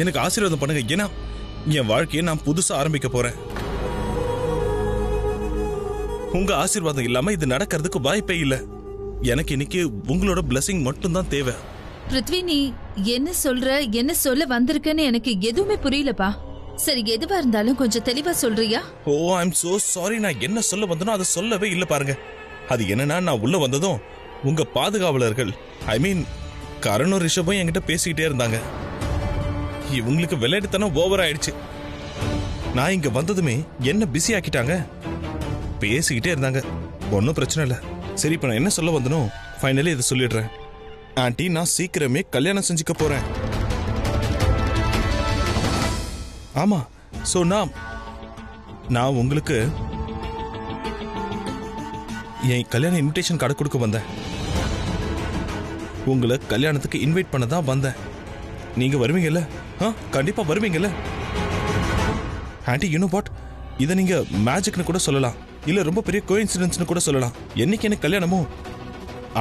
எனக்கு ஆசீர்வாதம் பண்ணுங்க. ஏன்னா என் வாழ்க்கையை நான் புதுசா ஆரம்பிக்க போறேன். உங்க ஆசீர்வாதம் இல்லாம இது நடக்கிறதுக்கு வாய்ப்பே இல்ல. எனக்கு இன்னைக்கு உங்களோட பிளஸிங் மட்டும் தான் தேவை. பிருத்வி, நீ என்ன சொல்ற, என்ன சொல்ல வந்திருக்கன்னு எனக்கு எதுவுமே புரியலப்பா. சரி, எதுவா இருந்தாலும் கொஞ்சம் தெளிவா சொல்றியா? ஓ, ஐ எம் சோ சாரி. நான் என்ன சொல்ல வந்தனோ அதை சொல்லவே இல்ல பாருங்க. அது என்னன்னா, நான் உள்ள வந்ததும் உங்க பாதுகாவலர்கள், ஐ மீன் கரணும் ரிஷபும் என்கிட்ட பேசிக்கிட்டே இருந்தாங்க. இவங்களுக்கு விளையாட்டுத்தனம் ஓவர் ஆயிடுச்சு. நான் இங்க வந்ததுமே என்ன பிஸி ஆக்கிட்டாங்க. பேசிக்கிட்டே இருந்தாங்க. ஒன்னும் பிரச்சனை இல்ல. சரி, இப்ப நான் என்ன சொல்ல வந்தனோ ஃபைனலி இதை சொல்லிடுறேன். ஆண்டி, நான் சீக்கிரமே கல்யாணம் செஞ்சுக்க போறேன். ஆமா. சோ நான் உங்களுக்கு என் கல்யாண இன்விடேஷன் கார்டு கொடுக்க வந்தேன். உங்களை கல்யாணத்துக்கு இன்வைட் பண்ண தான் வந்தேன். நீங்க வருவீங்கல்ல? கண்டிப்பா வருவீங்கல்ல? ஆண்டி, யூ நோ வாட், இதை நீங்க மேஜிக்னு கூட சொல்லலாம், இல்ல ரொம்ப பெரிய கோஇன்சிடென்ஸ்னு கூட சொல்லலாம். என்னைக்கு எனக்கு கல்யாணமோ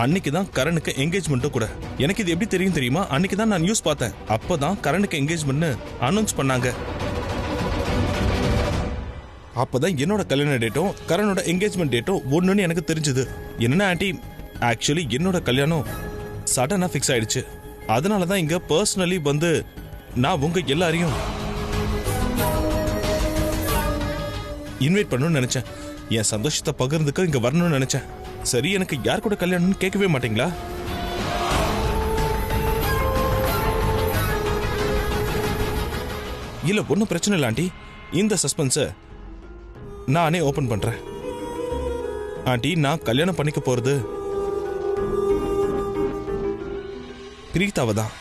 அன்னைக்கு தான் கரணுக்கு என்கேஜ்மெண்ட்டும் கூட. எனக்கு இது எப்படி தெரியும் தெரியுமா? அன்னைக்கு தான் நான் நியூஸ் பார்த்தேன். அப்பதான் கரணுக்கு என்கேஜ்மெண்ட்னு அனௌன்ஸ் பண்ணாங்க. அப்பதான் என்னோட கல்யாண டேட்டும் கரனோட என்கேஜ்மெண்ட் டேட்டும் ஒண்ணுன்னு எனக்கு தெரிஞ்சது. என்னன்னா ஆண்டி, ஆக்சுவலி என்னோட கல்யாணம் சடனா ஃபிக்ஸ் ஆயிடுச்சு. அதனாலதான் இங்க பர்சனலி வந்து நான் உங்க எல்லாரையும் இன்வைட் பண்ணணும்னு நினைச்சேன். என் சந்தோஷத்தை பகிர்ந்துக்க இங்க வரணும்னு நினைச்சேன். சரி, எனக்கு யார் கூட கல்யாணம்னு கேட்கவே மாட்டீங்களா? இல்ல, ஒன்னும் பிரச்சனை இல்லை ஆண்டி. இந்த சஸ்பென்ஸ நானே ஓபன் பண்றேன். ஆண்டி, நான் கல்யாணம் பண்ணிக்க போறது பிரீதாவை தான்.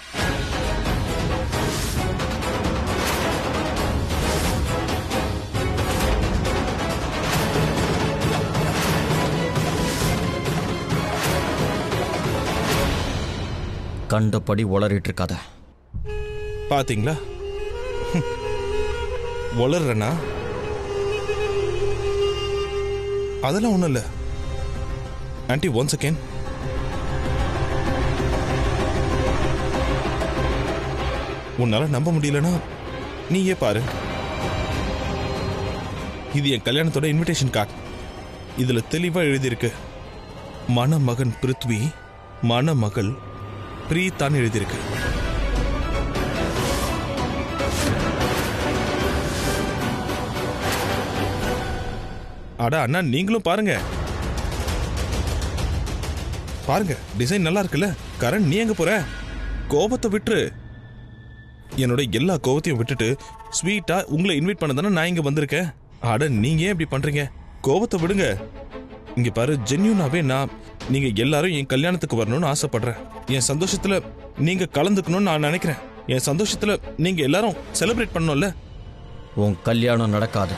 கண்டபடி உளறிட்டு இருக்காத. பாத்தீங்களா உளறனா? அதெல்லாம் ஒண்ணும் இல்ல ஆண்டி. One second. உன்னால நம்ப முடியலன்னா நீயே பாரு. இது என் கல்யாணத்தோட இன்விடேஷன் கார்டு. இதுல தெளிவா எழுதியிருக்கு, மணமகன் பிருத்வி, மணமகள் பிரீதான் எழுதியிருக்கு. அட அண்ணா, நீங்களும் பாருங்க. பாருங்க, டிசைன் நல்லா இருக்குல்ல? கரண், நீ எங்க போற? கோபத்தை விட்டுரு. என்னோட எல்லா கோபத்தையும் விட்டுட்டு ஸ்வீட்டா உங்களை இன்வைட் பண்ணதானே நான் இங்க வந்திருக்கேன். அட, நீங்க ஏன் இப்படி பண்றீங்க? கோபத்தை விடுங்க. இங்க பாரு, ஜென்யூனாவே நீங்க எல்லாரும் என் கல்யாணத்துக்கு வரணும்னு ஆசைப்படுறேன். என் சந்தோஷத்துல நீங்க கலந்துக்கணும்னு நான் நினைக்கிறேன். என் சந்தோஷத்துல நீங்க எல்லாரும் செலிப்ரேட் பண்ணணும்ல. உன் கல்யாணம் நடக்காது.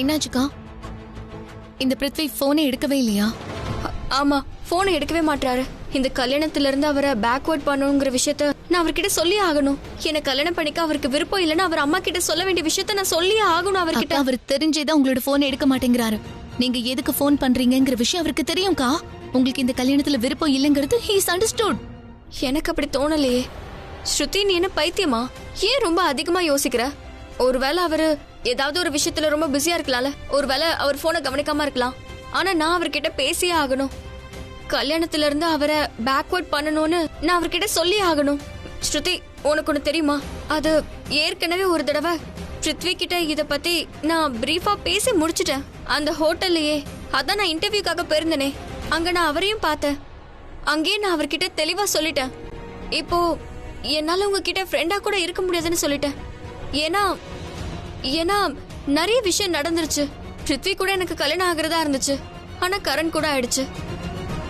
என்னாச்சுக்கா? இந்த பிருத்வி போனை எடுக்கவே இல்லையா? ஆமா, போனை எடுக்கவே மாட்டாரு. இந்த கல்யாணத்துல இருந்து அவரை பேக்வர்ட் பண்ணணுங்கிற விஷயத்த நான் அவர்கிட்ட சொல்லி ஆகணும். என்ன கல்யாணம் பண்ணிக்க அவருக்கு விருப்பம் இல்லைன்னா அவர் அம்மா கிட்ட சொல்ல வேண்டிய விஷயத்த நான் சொல்லி ஆகணும் அவர்கிட்ட. அவர் தெரிஞ்சேதான் உங்களோட போனை எடுக்க மாட்டேங்கிறாரு. நீங்க எதுக்கு போன் பண்றீங்கிற விஷயம் அவருக்கு தெரியும்க்கா. உங்களுக்கு இந்த கல்யாணத்துல விருப்பம் இல்லைங்கிறது he is understood. எனக்கு அப்படி தோணலையே. ஸ்ருதி, நீ என்ன பைத்தியமா? ஏன் ரொம்ப அதிகமா யோசிக்கிற? ஒருவேளை அவரு ஏதாவது ஒரு விஷயத்துல ரொம்ப பிஸியா இருக்கலாம்ல. ஒருவேளை அவர் போனை கவனிக்காம இருக்கலாம். ஆனா நான் அவர்கிட்ட பேசியே ஆகணும். கல்யாணத்துல இருந்து அவரை பேக்வர்ட் பண்ணணும்னு நான் அவர்கிட்ட சொல்லி ஆகணும். ஸ்ருதி, உனக்கு ஒண்ணு தெரியுமா? அது ஏற்கனவே ஒரு தடவை பிருத்வி கிட்ட இத பத்தி நான் பிரீஃபா பேசி முடிச்சிட்டேன். அந்த ஹோட்டல்லையே. அதான் நான் இன்டர்வியூக்காக போயிருந்தேனே, அங்க நான் அவரையும் பார்த்தேன். அங்கேயே நான் அவர்கிட்ட தெளிவா சொல்லிட்டேன். இப்போ என்னால உங்ககிட்ட ஃப்ரெண்டா கூட இருக்க முடியாதுன்னு சொல்லிட்டேன். ஏன்னா நிறைய விஷயம் நடந்துருச்சு. பிருத்வி கூட எனக்கு கல்யாணம் ஆகிறதா இருந்துச்சு, ஆனா கரண் கூட ஆயிடுச்சு.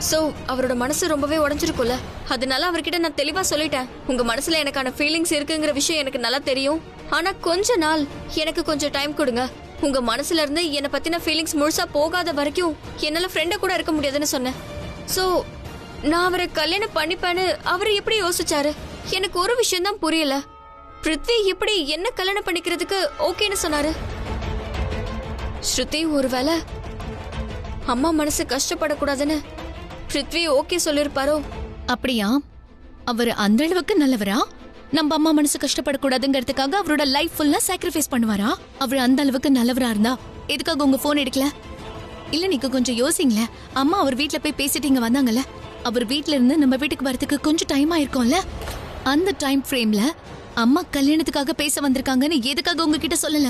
சோ அவரோட மனசு ரொம்பவே உடைஞ்சிருக்கும்ல. அதனால அவர்கிட்ட நான் தெளிவா சொல்லிட்டேன், உங்க மனசுல எனக்கான ஃபீலிங்ஸ் இருக்குங்கிற விஷயம் எனக்கு நல்லா தெரியும். ஆனா கொஞ்ச நாள் எனக்கு கொஞ்சம் டைம் கொடுங்க. உங்க மனசுல இருந்து என்னை பத்தின ஃபீலிங்ஸ் முழுசா போகாத வரைக்கும் என்னால ஃப்ரெண்டா கூட இருக்க முடியாதுன்னு சொன்னேன். சோ நான் அவரை கல்யாணம் பண்ணிப்பேன்னு அவரு எப்படி யோசிச்சாரு? எனக்கு ஒரு விஷயம் தான் புரியல. பிருத்வி இப்படி என்ன கல்யாணம் பண்ணிக்கிறதுக்கு ஓகேன்னு சொன்னாரு? ஸ்ருதி ஒருவேளை அம்மா மனசு கஷ்டப்படக்கூடாதுன்னு பிருத்வி ஓகே சொல்லிருப்பாரோ? அப்படியா? அவர் அந்த அளவுக்கு நல்லவரா? நம்ம அம்மா மனசு கஷ்டப்படக்கூடாதுங்கிறதுக்காக அவரோட லைஃப் ஃபுல்லா சாக்ரிஃபைஸ் பண்ணுவாரா? அவர் அந்த அளவுக்கு நல்லவரா இருந்தா எதுக்காக உங்க போன் எடுக்கல? இல்ல நீங்க கொஞ்சம் யோசிங்களேன். அம்மா அவர் வீட்ல போய் பேசிட்டு இங்க வந்தாங்கல்ல, அவர் வீட்ல இருந்து நம்ம வீட்டுக்கு வரதுக்கு கொஞ்சம் டைம் ஆயிருக்கும்ல. அந்த டைம் ஃப்ரேம்ல அம்மா கல்யாணத்துக்காக பேச வந்திருக்காங்கன்னு எதுக்காக உங்ககிட்ட சொல்லல?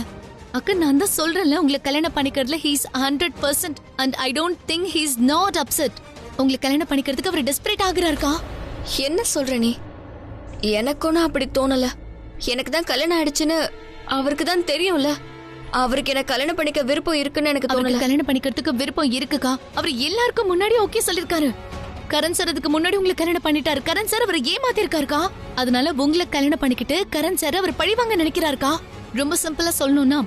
அக்கா, நான் தான் சொல்றேன்ல, உங்களை கல்யாணம் பண்ணிக்கிறதுல he is 100% and I don't think he is not upset. உங்களை கல்யாணம் பண்ணிக்கிறதுக்கு அவர் டெஸ்பரேட் ஆகுறாருக்கா. என்ன சொல்ற நீ? எனக்கு ஒன்னும் அப்படி தோணல. எனக்கு தான் கல்யாணம் ஆயிடுச்சுன்னு அவருக்கு தான் தெரியும்ல. அவருக்கு என்ன கல்யாணம் பண்ணிக்க விருப்பம் இருக்குன்னு எனக்கு அவருக்கு தோணல. கல்யாணம் பண்ணிக்கிறதுக்கு விருப்பம் இருக்குக்கா. அவர் எல்லாருக்கும் முன்னாடி ஓகே சொல்லிருக்காரு. கரண் சார் அதுக்கு முன்னாடி உங்களை கல்யாணம் பண்ணிட்டாரு. கரண் சார் அவரை ஏமாத்திருக்காருக்கா. அதனால உங்களை கல்யாணம் பண்ணிக்கிட்டு கரண் சார் அவர் பழிவாங்க நினைக்கிறாருக்கா. ரொம்ப சிம்பிளா சொல்லணும்னா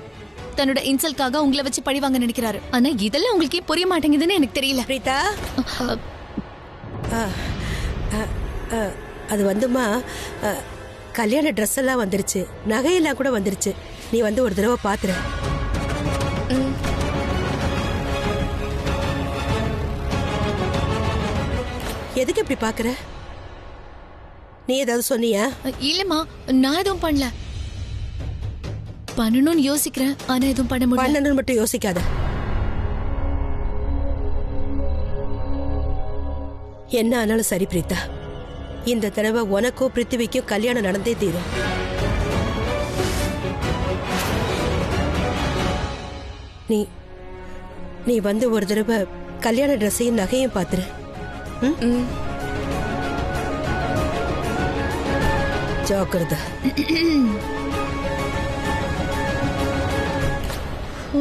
தன்னோட இன்சல்ட்காக உங்களை வச்சு பழிவாங்க நினைக்கிறாரு. ஆனா இதெல்லாம் உங்களுக்கு புரிய மாட்டேங்குதுன்னு எனக்கு தெரியல. பிரீதா, அது வந்துமா, கல்யாண ட்ரெஸ் எல்லாம் வந்துருச்சு, நகையெல்லாம் கூட வந்துருச்சு. நீ வந்து ஒரு தடவை பாத்துற. எதுக்கு இப்படி பாக்குற? நீ ஏதாவது சொன்னியா? இல்லம்மா, நான் எதுவும் பண்ணல. பண்ணணும்னு யோசிக்கிறேன், ஆனா எதுவும் பண்ண முடியல. பண்ணணும்னு மட்டும் யோசிக்காத. என்ன ஆனாலும் சரி பிரீதா, இந்த தடவை உனக்கும் பிருத்திவிக்கும் கல்யாணம் நடந்தே தீரும். நீ நீ வந்து ஒரு தடவை கல்யாண ட்ரெஸ்ஸையும் நகையும் பாத்துரு. ஜாக்கிரதை. ஓ,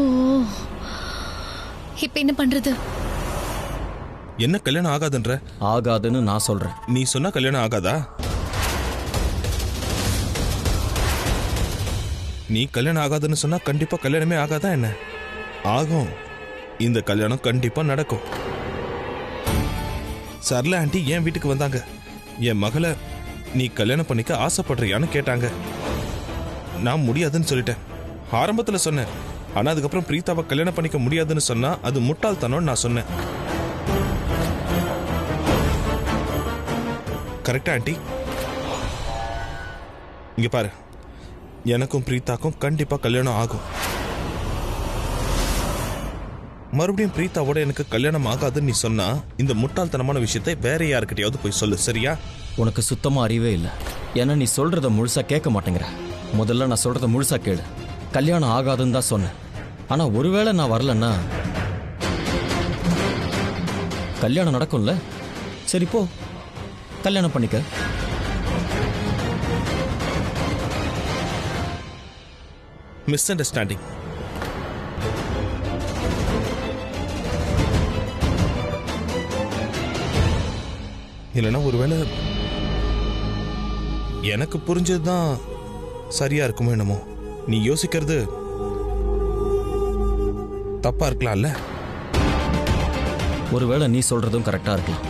இப்ப என்ன பண்றது? என்ன கல்யாணம் ஆகாதுன்ற? ஆகாதுன்னு நான் சொல்றேன். நீ சொன்னா கல்யாணம் ஆகாதா? நீ கல்யாணம் ஆகாதுன்னு சொன்னா கண்டிப்பா கல்யாணமே ஆகாதா என்ன? ஆகும். இந்த கல்யாணம் கண்டிப்பா நடக்கும். சரளா ஆண்டி என் வீட்டுக்கு வந்தாங்க. என் மகளை நீ கல்யாணம் பண்ணிக்க ஆசைப்படுறியான்னு கேட்டாங்க. நான் முடியாதுன்னு சொல்லிட்டேன். ஆரம்பத்துல சொன்னேன். ஆனா அதுக்கப்புறம் பிரீதாவை கல்யாணம் பண்ணிக்க முடியாதுன்னு சொன்னா அது முட்டாள்தனம்னு நான் சொன்னேன். கரெக்டா ஆண்டி? இங்க பாரு, எனக்கும் பிரீதாக்கும் கண்டிப்பா கல்யாணம் ஆகும். மறுபடியும் பிரீதாவோட எனக்கு கல்யாணம் ஆகாதுன்னு நீ சொன்னா இந்த முட்டாள்தனமான விஷயத்தை வேற யாருக்கிட்டையாவது போய் சொல்லு, சரியா? உனக்கு சுத்தமா அறிவே இல்லை. ஏன்னா நீ சொல்றத முழுசா கேட்க மாட்டேங்கிற. முதல்ல நான் சொல்றத முழுசா கேளு. கல்யாணம் ஆகாதுன்னு தான் சொன்னேன். ஆனா ஒருவேளை நான் வரலன்னா கல்யாணம் நடக்கும்ல. சரி போ, கல்யாணம் பண்ணிக்க. Miss understanding. இல்லைன்னா ஒருவேளை எனக்கு புரிஞ்சதுதான் சரியா இருக்குமோ என்னமோ. நீ யோசிக்கிறது தப்பா இருக்கலாம்ல. ஒருவேளை நீ சொல்றதும் கரெக்டா இருக்கலாம்.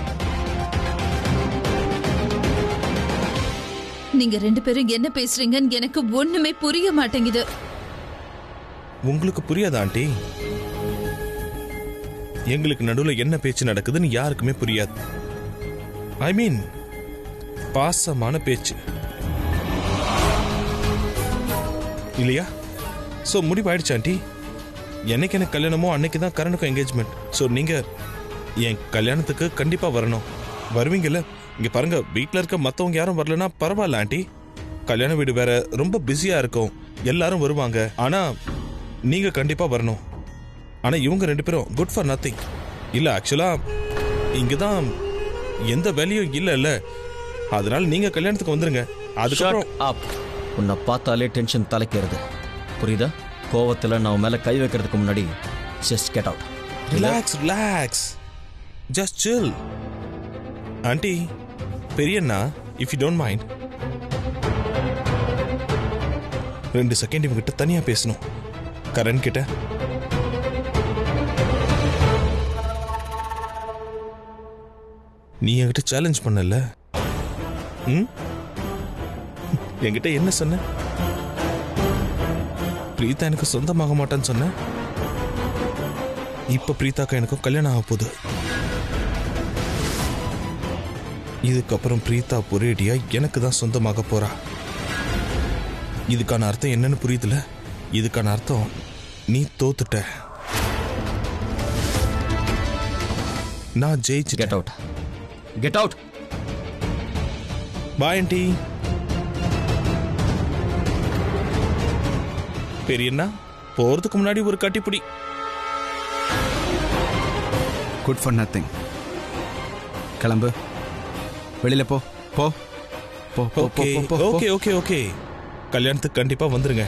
நீங்க ரெண்டு பேரும் என்ன பேசுறீங்கன்னு எனக்கு ஒண்ணுமே புரிய மாட்டேங்குது. உங்களுக்கு புரியாதா ஆண்டி? எங்களுக்கு நடுவுல என்ன பேச்சு நடக்குதுன்னு யாருக்குமே புரியாது. ஐ மீன், பாசமான பேச்சு இல்லையா? சோ முடிவாயிடுச்சு ஆண்டி. என்னைக்கு எனக்கு கல்யாணமோ அன்னைக்கு தான் கரணுக்கும் என்கேஜ்மெண்ட். ஸோ நீங்க என் கல்யாணத்துக்கு கண்டிப்பா வரணும். வருவீங்கல்ல? இங்க பாருங்க, வீட்டில் இருக்க மற்றவங்க யாரும் வரலன்னா பரவாயில்ல ஆண்டி. கல்யாண வீடு வேற, ரொம்ப பிஸியா இருக்கும், எல்லாரும் வருவாங்க. ஆனா நீங்க கண்டிப்பா வரணும். ஆனா இவங்க ரெண்டு பேரும் குட் ஃபார் நத்திங். இல்ல ஆக்சுவலா இங்கதான் எந்த வேலையும் இல்ல. அதனால நீங்க கல்யாணத்துக்கு வந்துருங்க. அதுக்கப்புறம் உன்னை பார்த்தாலே டென்ஷன் தலைக்கிறது, புரியுதா? கோவத்துல நான் மேல கை வைக்கிறதுக்கு முன்னாடி just get out. Relax, just chill. Aunty, பெரியண்ணா, if you don't mind 2 second இவங்கிட்ட தனியா பேசணும். கரண் கிட்ட. நீ என்கிட்ட சேலஞ்ச் பண்ணல? என்கிட்ட என்ன சொன்ன? பிரீதா எனக்கு சொந்தமாக மாட்டான்னு சொன்ன. இப்ப பிரீதாக்கா எனக்கும் கல்யாணம் ஆக போகுது. இதுக்கப்புறம் பிரீதா ஒரேடியா எனக்கு தான் சொந்தமாக போறா. இதுக்கான அர்த்தம் என்னன்னு புரியுதுல? இதுக்கான அர்த்தம் நீ தோத்துட்ட, நான் ஜெயிச்சு. Get out, get out. Bye aunty. பெரியண்ணா போறதுக்கு முன்னாடி ஒரு கட்டிப்பிடி. Good for nothing. கிளம்பு, வெளியில போ போ போ போ ஓகே போ போ. ஓகே ஓகே ஓகே, கல்யாணத்துக்கு கண்டிப்பா வந்துருங்க.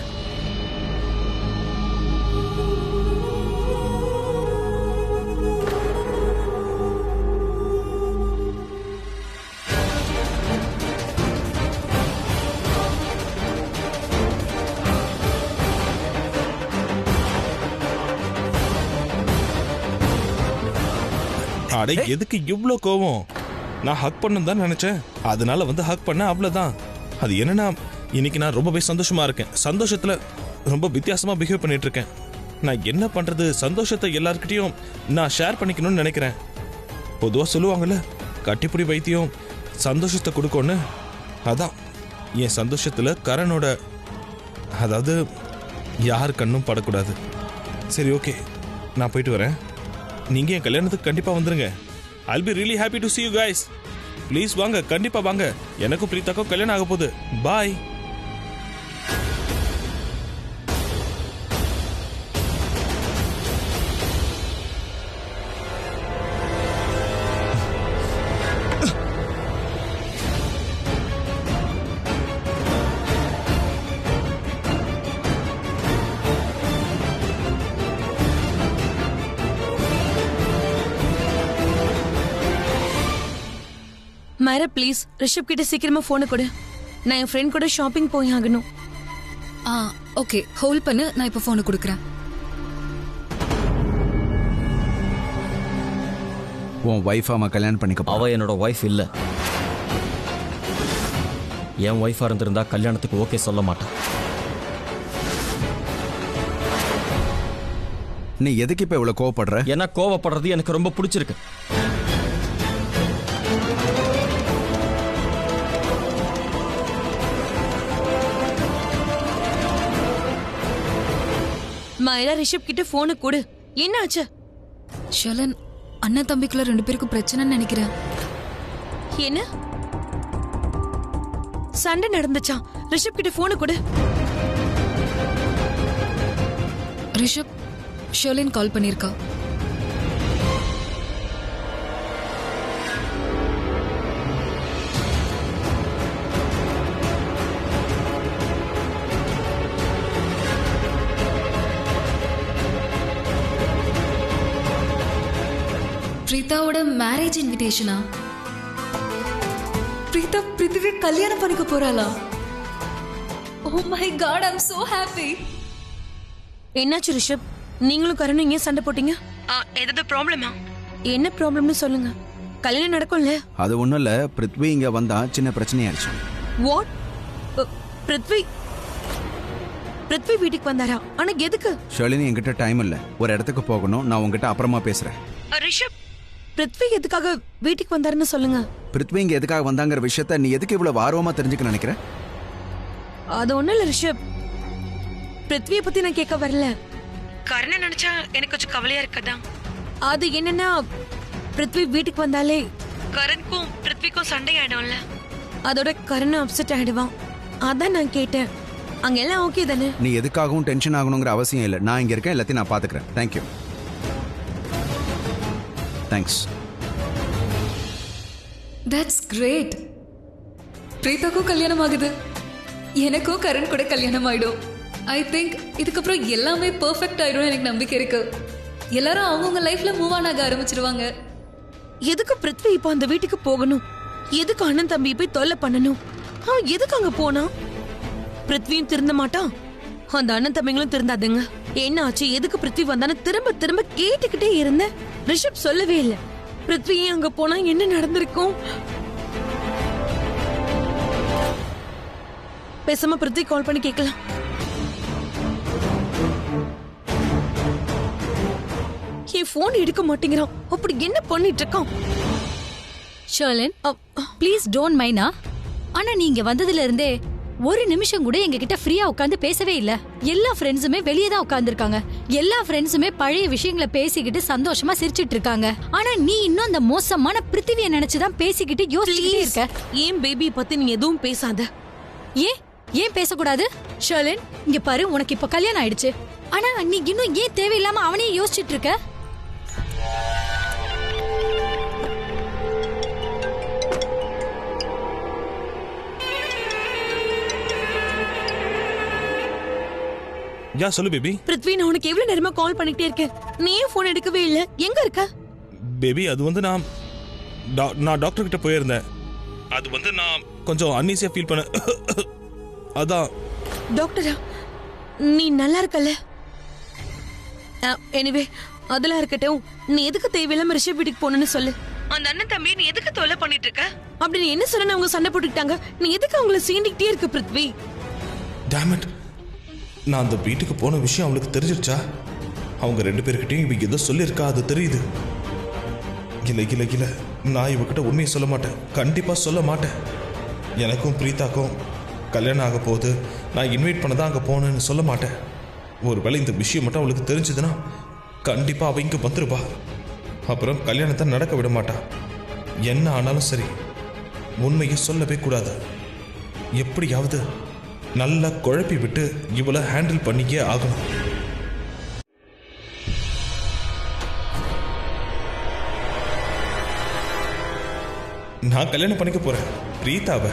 அட எதுக்கு இவ்ளோ கோவம்? நான் ஹக் பண்ணணும் தான் நினைச்சேன், அதனால வந்து ஹக் பண்ண, அவ்வளவுதான். அது என்னன்னா, இன்னைக்கு நான் ரொம்பவே சந்தோஷமா இருக்கேன். சந்தோஷத்துல ரொம்ப வித்தியாசமா பிஹேவ் பண்ணிட்டு இருக்கேன். நான் என்ன பண்றது, சந்தோஷத்தை எல்லார்கிட்டயும் நான் ஷேர் பண்ணிக்கணும்னு நினைக்கிறேன். பொதுவா சொல்லுவாங்கல்ல, கட்டிப்பிடி வைத்தியம் சந்தோஷத்தை கொடுக்கும்னு. அதான் என் சந்தோஷத்துல கரனோட, அதாவது யார் கண்ணும் படக்கூடாது. சரி ஓகே, நான் போயிட்டு வரேன். நீங்க என் கல்யாணத்துக்கு கண்டிப்பா வந்துருங்க. I'll be really happy to see you guys. Please வாங்க, கண்டிப்பா வாங்க. எனக்கும் பிரீதாக்கும் கல்யாணம் ஆக போகுது. பாய். மைரா ப்ளீஸ் ரிஷப் கிட்ட சீக்கிரமா போனை கொடு. நான் என் ஃப்ரெண்ட் கூட ஷாப்பிங் போய் ஆகணும். ஓகே, ஹோல்ட் பண்ணு, நான் இப்ப போனை கொடுக்கறேன். உன் வைஃப் அவன் கல்யாணம் பண்ணிக்க. அவ என்னோட வைஃப் இல்ல. என் வைஃபா இருந்திருந்தா கல்யாணத்துக்கு ஓகே சொல்ல மாட்டான். நீ எதுக்கு இப்ப இவ்வளவு கோவப்படுற? ஏன்னா கோவப்படுறது எனக்கு ரொம்ப பிடிச்சிருக்கு. மைரா ரிஷப் கிட்ட போனை கொடு. என்ன ஆச்சு? ஷலன், அண்ணன் தம்பிக்குள்ள 2 பேருக்கும் பிரச்சனைன்னு நினைக்கிறேன். என்ன சண்டை நடந்துச்சா? ரிஷப் கிட்ட போனை கொடு. ரிஷப், ஷர்லின் கால் பண்ணிருக்கா. பிரீதாவோட மேரேஜ் இன்விடேஷனா? பிரீதா பிருத்திவி கல்யாணம் பண்ணிக்க போறாளா? Oh my God, I am so happy. என்னாச்சு ரிஷப்? நீங்களும் கரணும் இங்கே சண்டை போட்டீங்க. ஏதாவது ப்ராப்ளமா? என்ன ப்ராப்ளம்னு சொல்லுங்க. கல்யாணம் நடக்கும்ல? அது ஒண்ணும் இல்ல, பிருத்வி இங்க வந்தா சின்ன பிரச்சனையாயிருச்சு. வாட்? பிருத்வி வீட்டுக்கு வந்தாரா? ஆனா எதுக்கு? ஷர்லினி, என்கிட்ட டைம் இல்ல, ஒரு இடத்துக்கு போகணும். நான் உங்ககிட்ட அப்புறமா பேசுறேன். ரிஷப், பிருத்வி எதுக்காக வீட்டுக்கு வந்தாருன்னு சொல்லுங்க. பிருத்வி இங்க எதுக்காக வந்தாங்கிற விஷயத்த நீ எதுக்கு இவ்வளவு ஆர்வமா தெரிஞ்சுக்க நினைக்கிற? அது ஒண்ணும் இல்ல ரிஷப், பிருத்வியை பத்தி நான் கேட்க வரல. கரண நினைச்சா எனக்கு கொஞ்சம் கவலையா இருக்கதான். அது என்னன்னா, பிருத்வி வீட்டுக்கு வந்தாலே கரனுக்கும் பிருத்விக்கும் சண்டை ஆயிடும்ல, அதோட கரண் அப்செட் ஆயிடுவான். அதான் நான் கேட்டேன். அங்க எல்லாம் ஓகே தானே? நீ எதுக்காகவும் டென்ஷன் ஆகணுங்கிற அவசியம் இல்லை. நான் இங்க இருக்கேன், எல்லாத்தையும் நான் பாத்துக்கிறேன். தேங்க்யூ. தேங்க்ஸ். That's great. பிரீதாக்கும் கல்யாணம் ஆகுது, எனக்கும் கரண் கூட கல்யாணம் ஆயிடும். ஐ திங்க் இதுக்கப்புறம் எல்லாமே பெர்ஃபெக்ட் ஆயிடும். எனக்கு நம்பிக்கை இருக்கு. எல்லாரும் அவங்கவுங்க லைஃப்ல மூவ் ஆன் ஆக ஆரம்பிச்சிருவாங்க. எதுக்கு பிருத்வி இப்போ அந்த வீட்டுக்கு போகணும்? எதுக்கு அண்ணன் தம்பி போய் தொல்லை பண்ணணும்? அவன் எதுக்கு அங்க போனா? பிருத்வியும் திருந்த மாட்டான், அந்த அண்ணன் தம்பிங்களும் திருந்தாதுங்க. என்ன ஆச்சு, எதுக்கு பிருத்வி வந்தான்னு திரும்ப திரும்ப கேட்டுக்கிட்டே இருந்தேன். ரிஷப் சொல்லவே இல்லை. பிருத்வியும் அங்க போனா என்ன நடந்திருக்கும்? பேசாம பிருத்வி கால் பண்ணி கேட்கலாம். என் போன் எடுக்க மாட்டேங்கிறான். அப்படி என்ன பண்ணிட்டு இருக்கான்? ஷர்லின் ப்ளீஸ் டோன்ட் மைனா. ஆனா நீங்க வந்ததுல இருந்தே ஒரு நிமிஷம் கூட எங்க கிட்ட ஃப்ரீயா உட்காந்து பேசவே இல்ல. எல்லா ஃப்ரெண்ட்ஸுமே வெளியே தான் உட்கார்ந்துருக்காங்க. எல்லா ஃப்ரெண்ட்ஸுமே பழைய விஷயங்களை பேசிக்கிட்டு சந்தோஷமா சிரிச்சிட்டு இருக்காங்க. ஆனா நீ இன்னும் அந்த மோசமான பிருத்திவியை நினைச்சுதான் பேசிக்கிட்டு யோசிச்சுட்டே இருக்க. ஏன் பேபி பத்தி நீ எதுவும் பேசாத. ஏன் பேசக்கூடாது? ஷர்லின் இங்க பாரு, உனக்கு இப்ப கல்யாணம் ஆயிடுச்சு. ஆனா நீ இன்னும் ஏன் தேவையில்லாம அவனையே யோசிச்சுட்டு இருக்க? யா சொல்லு பேபி. பிருத்வி, நான் உனக்கு எவ்வளவு நேரமா கால் பண்ணிட்டே இருக்கேன். நீ ஏன் போன் எடுக்கவே இல்ல? எங்க இருக்க? பேபி அது வந்து நான் டாக்டர் கிட்ட போயிருந்தேன். அது வந்து நான் கொஞ்சம் அன்ஈஸியா ஃபீல் பண்ண. அதான். டாக்டரா? நீ நல்லா இருக்கல? எனிவே அதெல்லாம் இருக்கட்டும். நீ எதுக்கு தேவையில்லாம ரிஷப் வீட்டுக்கு போனன்னு சொல்லு. அந்த அண்ணன் தம்பி நீ எதுக்கு தொல்லை பண்ணிட்டு இருக்க? அப்படி நீ என்ன சொன்ன? அவங்க சண்டை போட்டுக்கிட்டாங்க. நீ எதுக்கு அவங்கள சீண்டிக்கிட்டே இருக்க பிருத்வி? டேம் இட், நான் அந்த வீட்டுக்கு போன விஷயம் அவளுக்கு தெரிஞ்சிருச்சா? அவங்க 2 பேர்கிட்டையும் இவ ஏதோ சொல்லியிருக்கா, அது தெரியுது. இல்ல நான் இவகிட்ட உண்மையை சொல்ல மாட்டேன். கண்டிப்பா சொல்ல மாட்டேன். எனக்கும் பிரீதாக்கும் கல்யாணம் ஆக போகுது, நான் இன்வைட் பண்ணதான் அங்கே போனேன்னு சொல்ல மாட்டேன். ஒருவேளை இந்த விஷயம் மட்டும் அவளுக்கு தெரிஞ்சதுன்னா கண்டிப்பா அவ இங்க வந்துருவா. அப்புறம் கல்யாணத்தை நடக்க விட மாட்டா. என்ன ஆனாலும் சரி, உண்மையை சொல்லவே கூடாது. எப்படியாவது நல்லா குழப்பி விட்டு இவளை ஹேண்டில் பண்ணிக்கே ஆகணும். நான் கல்யாணம் பண்ணிக்க போறேன் பிரீதாவை.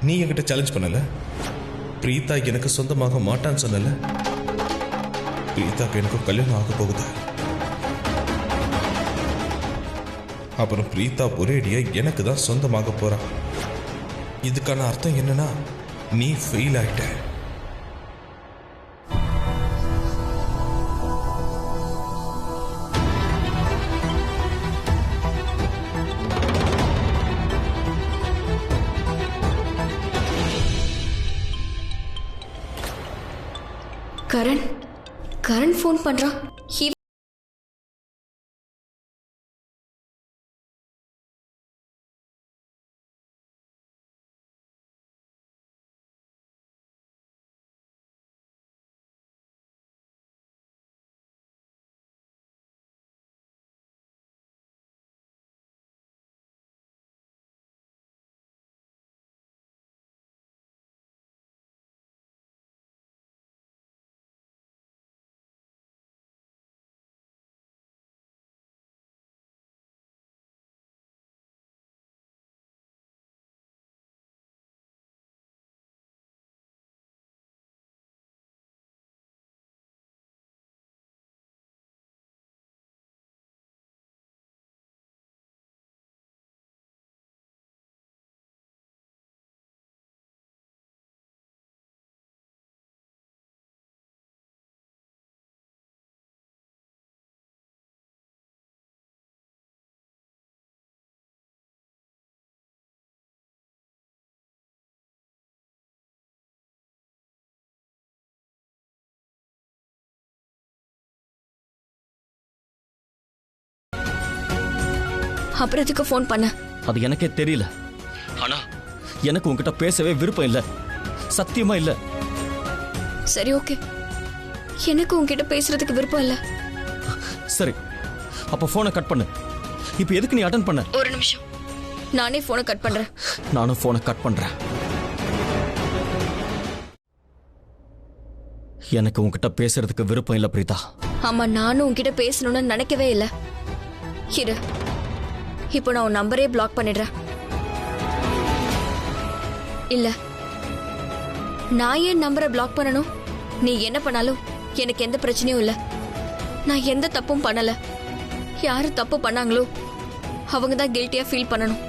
நீ என்கிட்ட சேலஞ்ச் பண்ணல. பிரீதா எனக்கு சொந்தமாக மாட்டான்னு சொன்னல. பிரீதாக்கு எனக்கு கல்யாணம் ஆக போகுது. அப்புறம் பிரீதா ஒரேடியா எனக்கு தான் சொந்தமாக போறா. இதுக்கான அர்த்தம் என்னன்னா, நீ ஃபெயில் ஆயிட்ட. கரண் ஃபோன் பண்றான். அப்புறம் எதுக்கு ஃபோன் பண்ண? அது எனக்கே தெரியல. ஆனா எனக்கு உன்கிட்ட பேசவே விருப்பம் இல்ல. சத்தியமா இல்ல. சரி, ஓகே. எனக்கு உன்கிட்ட பேசுறதுக்கு விருப்பம் இல்ல. சரி, அப்ப போனை கட் பண்ணு. இப்ப எதுக்கு நீ அட்டெண்ட் பண்ண? ஒரு நிமிஷம், நானே போனை கட் பண்றேன். நானும் போனை கட் பண்றேன். எனக்கு உன்கிட்ட பேசுறதுக்கு விருப்பம் இல்ல பிரீதா. ஆமா, நானும் உன்கிட்ட பேசணும்னு நினைக்கவே இல்ல. இரு, இப்போ நான் உன் நம்பரே பிளாக் பண்ணிடுறேன். இல்ல, நான் ஏன் நம்பரை பிளாக் பண்ணணும்? நீ என்ன பண்ணாலும் எனக்கு எந்த பிரச்சனையும் இல்ல. நான் எந்த தப்பும் பண்ணல. யாரு தப்பு பண்ணாங்களோ அவங்க தான் கில்ட்டியா ஃபீல் பண்ணணும்.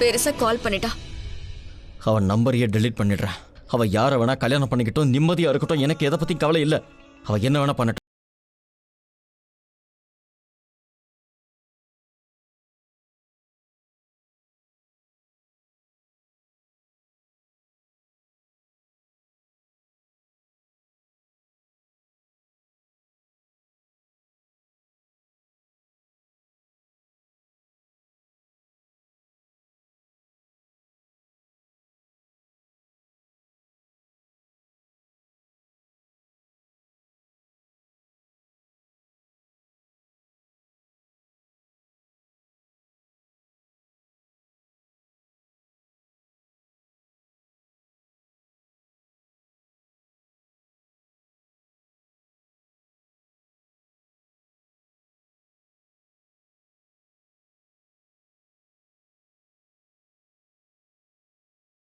பெருசா கால் பண்ணிட்டா. அவன் நம்பரையே டெலீட் பண்ணிடுறேன். அவ யார வேணா கல்யாணம் பண்ணிக்கிட்டோம், நிம்மதியா இருக்கட்டும், எனக்கு எதை பத்தி கவலை இல்ல. அவ என்ன வேணா பண்ணட்டும்.